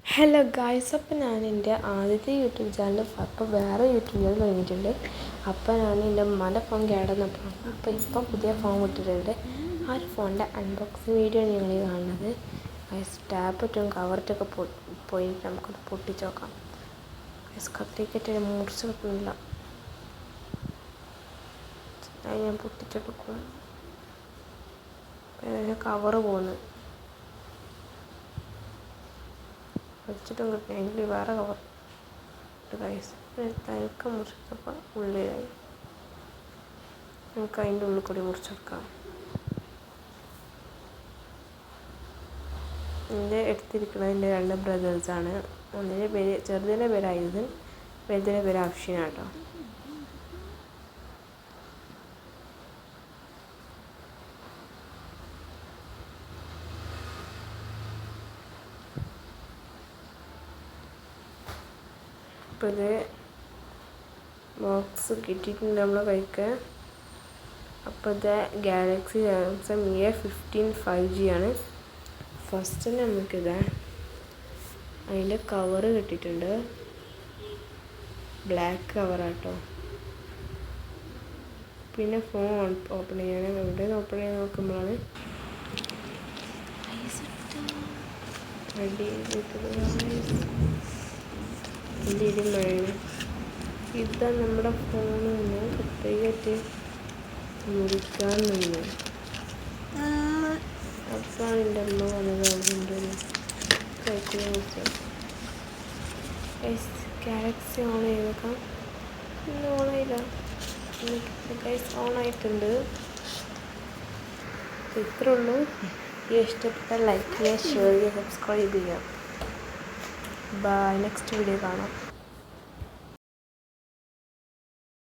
Hello guys, അപ്പോൾ ഞാൻ എൻ്റെ ആദ്യത്തെ യൂട്യൂബ് ചാനൽ അപ്പോൾ വേറെ യൂട്യൂബ് ചാനൽ തുടങ്ങിയിട്ടുണ്ട്. അപ്പോൾ ഞാൻ എൻ്റെ ഉമ്മാൻ്റെ ഫോൺ കേടന്നപ്പോൾ ഇപ്പം പുതിയ ഫോൺ വിട്ടിട്ടുണ്ട്. ആ ഒരു ഫോണിൻ്റെ അൺബോക്സിങ് വീഡിയോ ആണ് ഞങ്ങൾ കാണുന്നത്. ഗൈസ്, ടാബിറ്റും കവറിട്ടൊക്കെ പോയി നമുക്കത് പൊട്ടിച്ച് നോക്കാം. ഗൈസ്, കത്തിക്കറ്റ് മുറിച്ച് വെക്കുന്നില്ല, അത് ഞാൻ പൊട്ടിച്ചെടുക്കും. കവറ് പോകുന്നു വെച്ചിട്ടും കിട്ടും. എങ്കിൽ വേറെ കവർ ഗൈസ് തനിക്ക് മുറിച്ചപ്പോൾ ഉള്ളിലായി. നമുക്ക് അതിൻ്റെ ഉള്ളിൽ കൂടി മുറിച്ചെടുക്കാം. എൻ്റെ എടുത്തിരിക്കുന്നത് എൻ്റെ രണ്ട് ബ്രദേഴ്സാണ്. ഒന്നിൻ്റെ പേര് ചെറുതിൻ്റെ പേര് ആയുധൻ, വലുതിൻ്റെ പേര് അഫ്ഷീനാട്ടോ. അപ്പോൾ ഇത് ബോക്സ് കിട്ടിയിട്ടുണ്ട് നമ്മളെ കൈക്ക്. അപ്പോൾ ഇത് ഗാലക്സി സാംസങ് A15 5G ആണ്. ഫസ്റ്റ് നമുക്കിത് അതിൻ്റെ കവറ് കിട്ടിയിട്ടുണ്ട്, ബ്ലാക്ക് കവറാട്ടോ. പിന്നെ ഫോൺ ഓപ്പൺ ചെയ്യാൻ എവിടെ ഓപ്പൺ ചെയ്യാൻ നോക്കുമ്പോഴാണ് ഇതാ നമ്മുടെ ഫോണിൽ നിന്ന് പ്രത്യേകിച്ച് മുറിക്കാൻ നിന്ന്. അപ്പോൾ എൻ്റെ അമ്മ വന്നത് ഗാലക്സി ഓൺ ചെയ്ത് നോക്കാം. ഇന്ന് ഓണായില്ല. ഗൈസ് ഓണായിട്ടുണ്ട്. ഇത്രേ ഉള്ളൂ. ഈ ഇഷ്ടപ്പെട്ട ലൈക്ക് ചെയ്യുക, ഷെയർ ചെയ്യുക, സബ്സ്ക്രൈബ് ചെയ്യുക. ബൈ, നെക്സ്റ്റ് വീഡിയോ കാണാം.